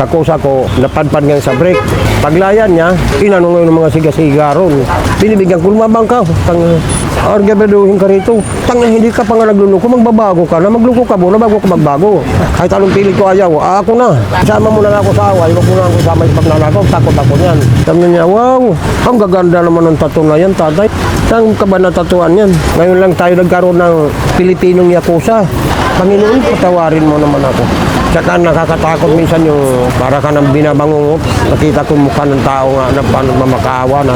kakusa ko, napadpad nga sa brake. Paglayan niya, inano ngayon ng mga siga-siga ron. Binibigyan ko, lumabang ka. Argabeduhin ka rito. Hindi ka pa nga nagluluko, magbabago ka na. Magluko ka muna bago ka magbago. Kahit anong pilit ko ayaw, ako na. Isama mo na ako sa away, wag mo na ako sama sa pagnanakaw, takot ako niyan. Sabi niya, wow, ang gaganda naman ng tattoo na yan, tatay. Saan ka ba natatuan yan? Ngayon lang tayo nagkaroon ng Pilipinong Yakuza. Panginoon, patawarin mo naman ako. Tsaka nakakatakot minsan yung para ka nang binabangungot. Nakita ko mukha ng tao nga na paano mamakaawa na.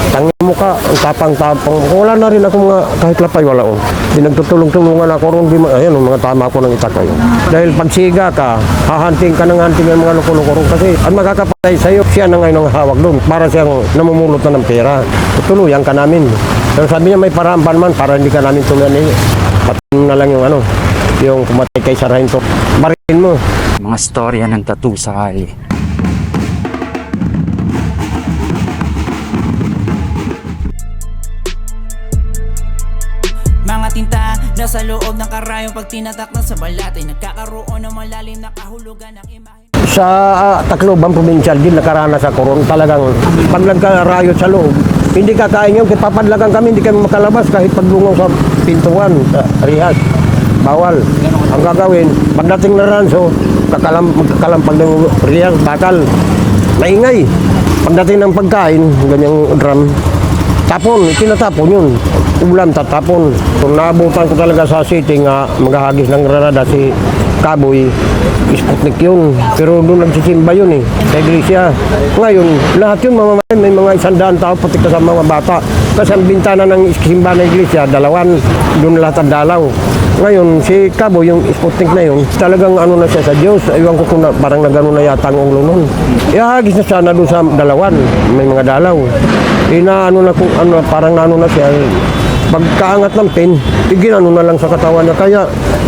Tangin mo ka, ang tapang-tapang. Wala na rin ako mga kahit lapay wala o. Pinagtutulong-tulungan ako ron. Ayan, mga tama ko ng itakay. Dahil pag siga ka, hahanting ka ng hanting ng mga loko-loko ron. Kasi ang makakapatay sa'yo, siya na ngayon ang hawak doon. Para siyang namumulot na ng pera. Tutuluyan ka namin. Pero sabi niya may paraan pa naman para hindi ka namin tuluyan eh. Patin na lang yung pumatay kay Sargento. Barin mo. Mga storya ng tattoo sa kali. Mga tinta nasa loob ng karayong pag tinatak na sa balat ay nagkakaroon ng malalim na kahulugan ng imahe. Sa Tacloban Provincial din nakaranas ako ron. Talagang pag nagkarayot sa loob, hindi kakain yun. Papadlagan kami, hindi kami makalabas kahit paglungaw sa pintuan, sa rihas. Bawal. Ang gagawin, pagdating na ranso, magkakalampag ng riyal, bakal. Maingay. Pagdating ng pagkain, ganyang drum, tapon, tinatapon yun. Ulam, tatapon. Kung naabutan ko talaga sa city nga, maghahagis ng granada si Kaboy, Sputnik yun. Pero doon nagsisimba yun sa iglesia. Ngayon, lahat yun mamamayan, may mga 100 tao, pati ka sa mga bata. Kasi ang bintana ng simba na iglesia, dalawan, doon lahat ang dalaw. Ngayon, si Cabo, yung Sputnik na yun, talagang ano na siya sa Diyos. Aywan ko kung parang nagano na yata ang ulo nun. Ihagis na sana doon sa dalawan, may mga dalaw. Inaano na kung ano, parang ano na siya. Pagkaangat ng pin, ginano na lang sa katawan niya. Kaya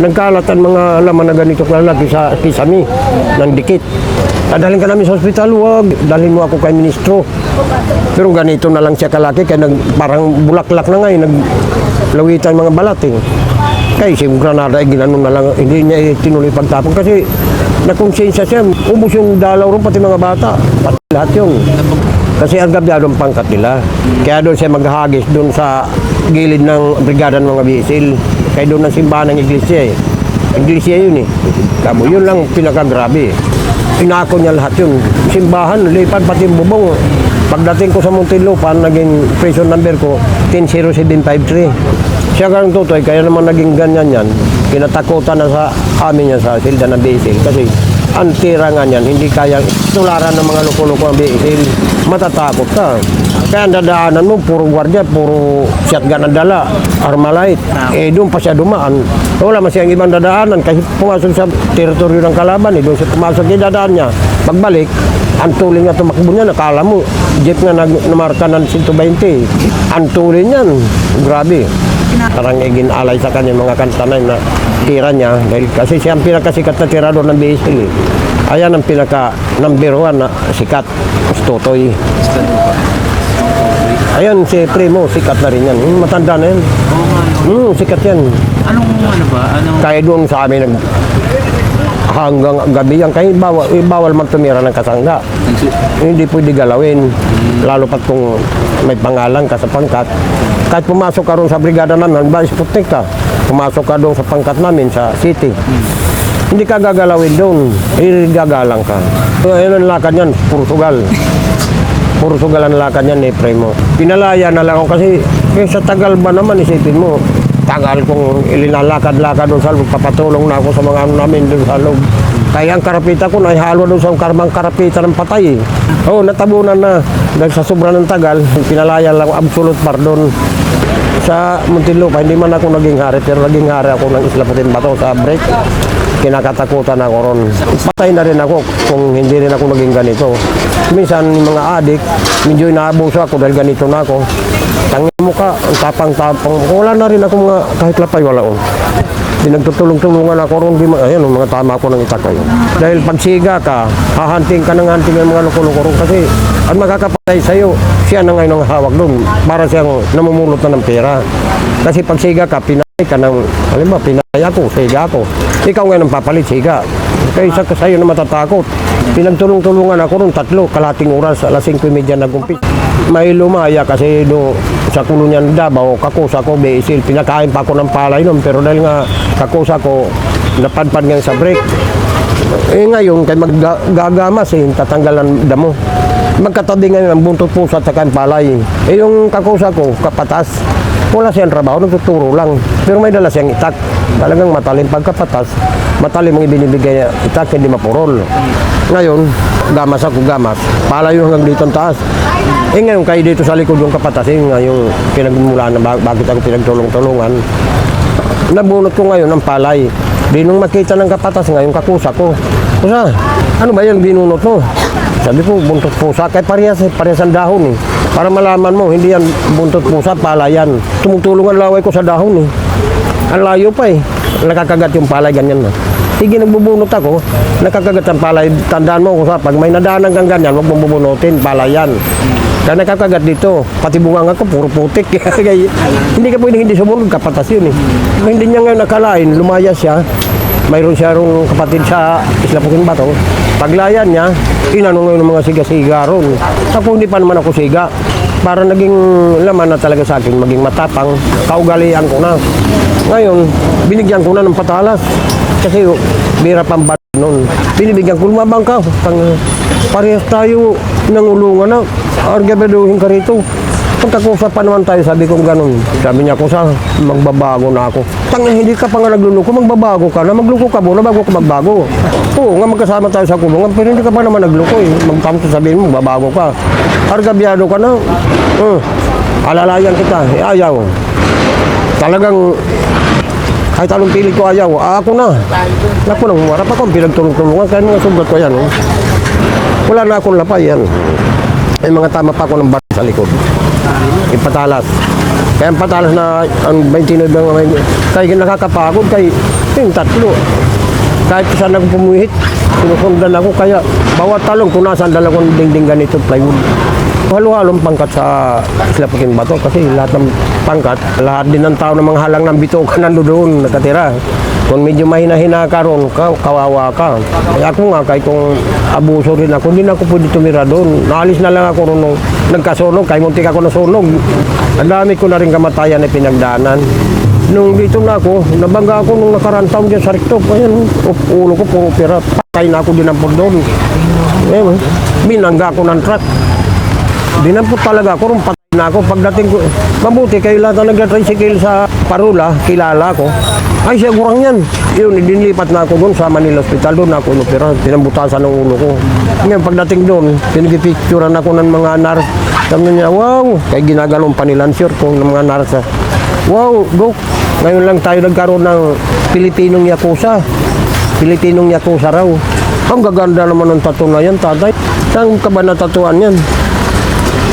nagkalatan mga laman na ganito lalaki sa kisami ng dikit. Dadalhin ka namin sa ospital, wag. Dalhin mo ako kay ministro. Pero ganito na lang siya kalaki, kaya parang bulaklak na nga, naglawitan mga balat Kaya si Granada, ginano na lang, hindi niya tinuloy pagtapon. Kasi nakonsensya siya, ubos yung dalaw rin, pati mga bata, pati lahat yun. Kasi ang gabyado ang pangkat nila. Kaya doon siya maghagis doon sa gilid ng brigada ng mga bisil. Kaya doon ang simbahan ng iglesia Iglesia yun Kamo, yun lang pinakagrabe. Inako niya lahat yun. Simbahan, lipad pati bubong. Pagdating ko sa Muntinlupa, naging prison number ko, 10753. Siya ganang tutoy, kaya naman naging ganyan yan. Kinatakutan na sa amin yan sa silda ng bisil. Kasi ang tira nga niyan, hindi kaya tularan ng mga loko-loko ang bisil. Matatakot ka. Kaya ang dadaanan mo, puro gwardiya, puro shotgun ang dala, Armalite. Doon pa siya dumaan. Wala man siyang ibang dadaanan kasi pumasok sa teritoryo ng kalaban. Doon siya pumasok yung dadaan niya. Pagbalik, ang tuloy nga tumakbo niya, nakala mo, jeep na namarka ng 120. Ang tuloy niyan, grabe. Parang alay sa kanya mga kanta na tira niya. Dahil kasi siya ang pinakasikat na tirador ng BSL. Ayan ang pinaka number 1 na sikat, Tutoy. Ayan si Primo, sikat na rin yan. Matanda na yan. Sikat yan. Anong ano ba? Kaya doon sa amin hanggang gabi yan. Kaya bawal man tumira ng kasangga. Hindi pwede galawin. Lalo pat kung may pangalan ka sa pangkat. Kahit pumasok ka ron sa brigada namin, ba Sputnik ka, pumasok ka doon sa pangkat namin sa city. Hindi ka gagalawin doon, gagalang ka. So, ayun ang lakad yan, Portugal. Portugal ang lakad yan Primo. Pinalaya na lang ako kasi sa tagal ba naman isipin mo, tagal kong ilinalakad-lakad doon sa loob, papatulong na ako sa mga ano namin doon sa loob. Kaya ang karapita ko naihalo doon sa karmang karapita ng patay. Natabunan na. Dahil sa sobra ng tagal, pinalaya lang absolute pardon. Sa Muntinlupa, hindi man ako naging hari, pero naging hari ako ng Isla Putin Bato sa break. Kinakatakutan ako ron. Patay na rin ako kung hindi rin ako naging ganito. Minsan, mga adik, medyo inaabuso ako dahil ganito na ako. Tangin mo ka, ang tapang-tapang. Wala na rin ako mga kahit lapay, wala ko. Pinagtutulong-tulungan ako ron. Ayan, mga tama ko ng itakay. Dahil pag siga ka, hahanting ka ng hanting ng mga loko-loko ron. Kasi ang makakapatay sa'yo, siya na ngayon ang hawak doon. Para siyang namumulot na ng pera. Kasi pag siga ka, pinay ka ng, alam mo, pinay ako, siga ako. Ikaw ngayon ang papalit, siga. Kaysa ka sa'yo na matatakot. Pinagtulong-tulungan ako nung 3, kalating oras, alas 5:30 nag-umpis. May lumaya kasi sa kulungan Davao, kakusa ko, Besil. Pinakain pa ako ng palay nun, pero dahil nga kakusa ko, napadpad nga sa break. Ngayon, kay maggagamas tatanggalan damo. Magkatabi ngayon ang buntot pusa at saka ang palay. Yung kakusa ko, kapatas, wala siyang trabaho, nagtuturo lang. Pero may dala siyang itak. Talagang matalim pagkapatas, matalim ang ibinibigay itak, hindi mapurol. Ngayon, gamas ako, gamas. Palay yung hanggang dito ang taas. Ngayon, kayo dito sa likod yung kapatas, yung pinagmula na bakit ako pinagtulong-tulungan. Nabunot ko ngayon ang palay. Di nung makita ng kapatas ngayon, kakusa ko. Kusa, ano ba yan binunot mo? Sabi ko, buntot pusa. Kaya parehas ang dahon eh. Para malaman mo, hindi yan buntot pusa, palay yan. Tumutulong ang laway ko sa dahon eh. Ang layo pa eh. Nakakagat yung palay, ganyan na. Sige, nagbubunot ako, nakakagat ang palay. Tandaan mo, kusa, pag may nadaanan kang ganyan, huwag mong bubunutin, palay yan. Kaya nakakagat dito, pati bunga ko, puro putik. Hindi ka pwedeng hindi sumunod, kapatas yun eh. Hindi niya ngayon nakalain, lumaya siya. Mayroon siya rong kapatid sa Isla Puking Bato. Paglayan niya, inano ngayon ng mga siga-siga ron. Ako hindi pa naman ako siga. Para naging laman na talaga sa akin, maging matapang, kaugalian ko na. Ngayon, binigyan ko na ng patalas. Kasi bira pang bat noon. Binibigyan ko, lumabang ka. Parehas tayo nangulungan na. Argabeduhin ka rito. Pagkakusa pa naman tayo, sabi kong ganun. Sabi niya, kusa, magbabago na ako. Tangin, hindi ka pa nga nagluluko, magbabago ka na. Magluko ka muna bago ka magbago. Oo, nga magkasama tayo sa kulungan, pero hindi ka pa naman nagluko eh. Magkamto sabihin mo, babago ka. Argabyado ka na. Alalayan kita, ayaw. Talagang, kahit anong pilit ko ayaw, ako na. Naku, nang humarap ako, pinagtulong-tulungan, kaya mga sugat ko yan. Wala na akong lapay yan. May mga tama pa ako ng bar sa likod. Ipatalas. Kaya ang patalas na ang 29 kaya nakakapagod kay yung 3. Kahit saan ako pumuhit, sinusundan ako kaya bawat talong kung nasaan dala kong dingding ganito plywood. Halo-halong pangkat sa Isla Puking Bato kasi lahat ng pangkat, lahat din ng tao ng mga halang ng bitukan nandoon nakatira. Kung medyo mahina-hina ka ron, kawawa ka. Ako nga, kahit kung abuso rin ako, hindi na ako pwede tumira doon. Naalis na lang ako nung nagkasunog, kaya muntik ako nasunog. Ang dami ko na rin kamatayan na pinagdaanan. Nung dito na ako, nabangga ako nung nakarang taon dyan sa Rictop. Ayan, ulo ko puro pira. Patay na ako dinampot doon. Binangga ako ng truck. Dinampot talaga ako, patay na ako. Pagdating ko, mabuti kayo lahat na nag-tricycle sa Parula, kilala ko. Ay, siya kurang yan. Yun, dinilipat na ako doon sa Manila Hospital. Doon ako inopera. Pinambutasan ng ulo ko. Ngayon, pagdating doon, pinagpipicturean ako ng mga nurse. Sabi niya, wow. Kaya ginagalong panilansure ko ng mga nurse. Wow, Dok. Ngayon lang tayo nagkaroon ng Pilipinong Yakuza. Pilipinong Yakuza raw. Ang gaganda naman ng tattoo na yan, tatay. Saan ka ba natatuan yan?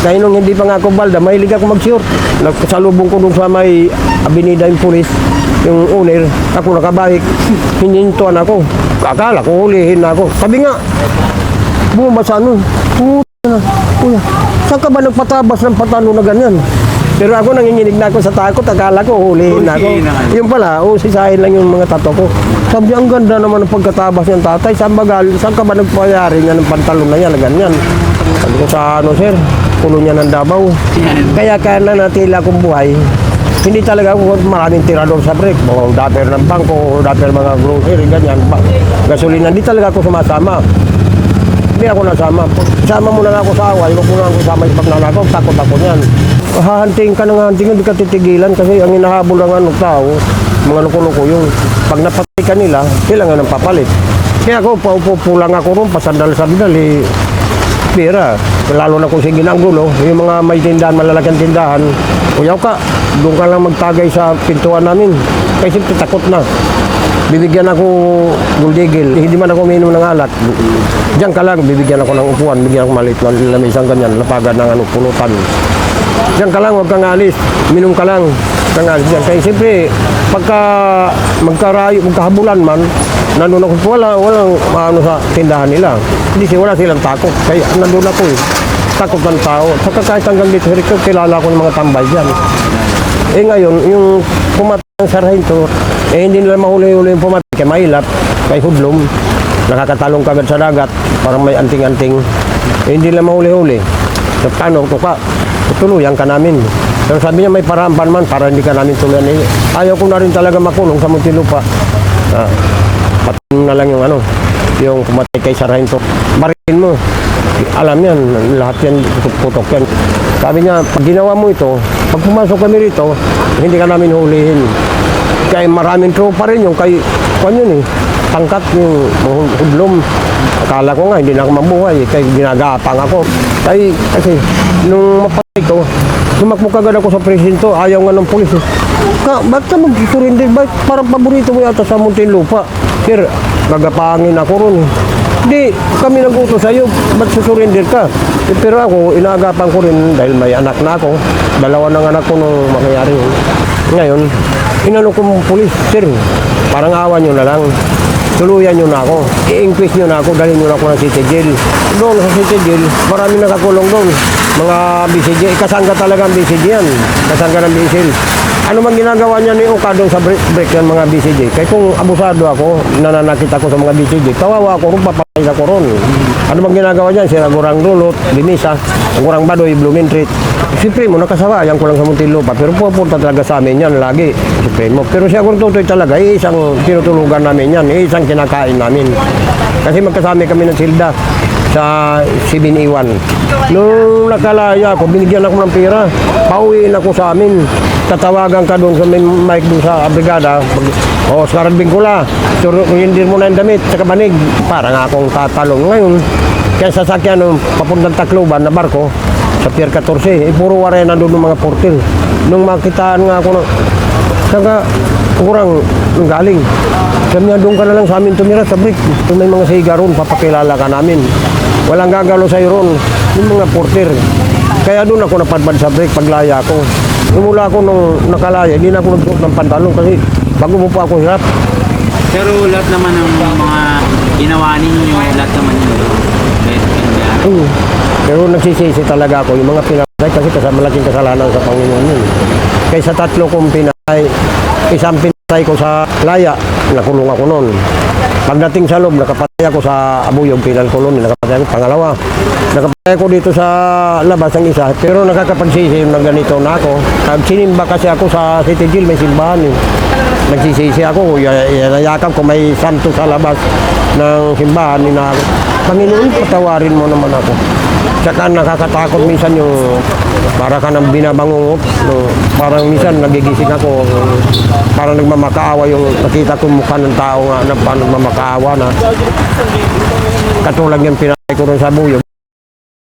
Kaya nung hindi pa nga ako balda, mahilig ako mag-short. Nagkasalubong ko doon sa may Avenida yung pulis, yung owner, ako nakabahik. Hinintuan ako. Akala ko hulihin na ako. Sabi nga, bumasa ano, kuya, saan ka ba nagpatabas ng patalo na ganyan? Pero ako nanginginig na ako sa takot, akala ko hulihin na ako. Yung pala, sisahin lang yung mga tato ko. Sabi niya, ang ganda naman ng pagkatabas ng tatay. Saan ka ba nagpayari niya ng pantalon na yan na ganyan? Sabi ko sa sir, pulo niya ng Davao. Kaya nanatila akong buhay. Hindi talaga ako maraming tirador sa break. O daper ng bangko, o daper mga grocery, ganyan. Gasolina, hindi talaga ako sumasama. Hindi ako nasama. Sama mo na ako sa away, huwag mo na ako sama yung pagnanakaw, takot ako niyan. Hahanting ka ng hanting, hindi ka titigilan kasi ang hinahabol ng tao, mga loko-loko yung pag napatay ka nila, kailangan ng papalit. Kaya ako, paupo lang ako ron, pasandal-sandal, pera. Lalo na kung sige ng gulo, yung mga may tindahan, malalaking tindahan, uyaw ka, doon ka lang magtagay sa pintuan namin. Kasi takot na. Bibigyan ako guldigil, hindi man ako uminom ng alak. Diyan ka lang, bibigyan ako ng upuan, bibigyan ako maliit na lamisang ganyan, lapagan ng pulutan. Diyan ka lang, huwag kang alis, minom ka lang, kang alis diyan. Kaya siyempre, pagka magkahabulan man, nandun ako, walang maano sa tindahan nila. Hindi wala silang takot, kaya nandun ako takot ng tao. Saka kahit hanggang dito sa Rictop, kilala ko ng mga tambay dyan. Ngayon, yung pumatay ng sarhento, hindi nila mahuli-huli yung pumatay kay Mailap, kay Hudlom. nakakatalong kagad sa dagat, parang may anting-anting. Eh, hindi lang mahuli-huli. So, paano, tuka, tutuluyan ka namin. Pero sabi niya may paraan pa naman para hindi ka namin tuluyan. Eh, ayaw ko na rin talaga makulong sa Muntinlupa. Patayin na lang yung yung pumatay kay Sargento. Barilin mo. Alam yan, lahat yan, putok yan. Sabi niya, pag ginawa mo ito, pag pumasok kami rito, hindi ka namin hulihin. Kaya maraming tropa rin yung kay, yun tangkat yung hudlom. Akala ko nga, hindi na ako mabuhay, kaya ginagapang ako. Kasi, nung mapatay ko, sumakbo kagad ako sa presinto, ayaw nga ng pulis. Ba't ka mag-surrender? Parang paborito mo yata sa Muntinlupa. Sir, gagapangin ako ron. Hindi, kami nag-utos sa'yo, ba't susurrender ka? Pero ako, inaagapan ko rin dahil may anak na ako. Dalawa ng anak ko nung mangyayari yun. Ngayon, inano ko mong pulis, sir, parang awan nyo na lang. Tuluyan nyo na ako. I-increase nyo na ako, dalhin nyo na ako ng city jail. Doon sa city jail, marami nakakulong doon. Mga BCJ, kasangga talaga ang BCJ yan. Kasangga ng BCJ. Ano man ginagawa niya ni Oka doon sa break ng mga BCJ? Kaya kung abusado ako, nananakit ako sa mga BCJ, kawawa ako rin, papatay ako ron. Ano man ginagawa niya? Sila Gurang Lulot, Limisa, Gurang Badoy, Blumentritt. Supremo, nakasawayan ko lang sa Muntinlupa, pero pupunta talaga sa amin yan lagi. Supremo. Pero siya kung tutoy talaga, isang tinutulugan namin yan, isang kinakain namin. Kasi magkasama kami ng silda sa 7-1. Nung nakalaya ako, binigyan ako ng pera, pauwiin ako sa amin. Tatawagan ka doon sa may mic doon sa brigada. Oscar Bingkula, hindi mo na yung damit sa kabanig. Parang akong tatalong ngayon. Kaya sasakyan nung papuntang Tacloban na barko, sa Pier 14, puro warena doon ng mga portil. Nung makitaan nga ako saka kurang nung galing. Sabi niya, doon ka na lang sa amin tumira sa brick. Kung may mga siga ron, papakilala ka namin. Walang gagalo sa'yo ron, yung mga porter. Kaya doon ako napadbad sa break paglaya ko. Mula ako nung nakalaya, hindi na ako nagsuot ng pantalon kasi bago mo pa ako hirap. Pero lahat naman ng mga ginawa ninyo, lahat naman yun. Pero nagsisisi talaga ako yung mga pinatay kasi malaking kasalanan sa Panginoon yun. Kaya sa 3 kong pinatay, isang pinatay ko sa laya, nakulong ako noon. Pagdating sa loob, nakapatay ako sa Abuyog, Penal Colony, nakapatay ako. Pangalawa, nakapatay ako dito sa labas ng isa, pero nakakapagsisi na ganito na ako. Sinimba kasi ako sa City Jail, may simbahan. Nagsisisi ako, yakap ko may santo sa labas ng simbahan. Panginoon, patawarin mo naman ako. Tsaka nakakatakot minsan yung para ka nang binabangungot. No, parang minsan nagigising ako, parang nagmamakaawa yung nakita ko mukha ng tao nga na parang nagmamakaawa na. Katulad yung pinatay ko rin sa Buyog.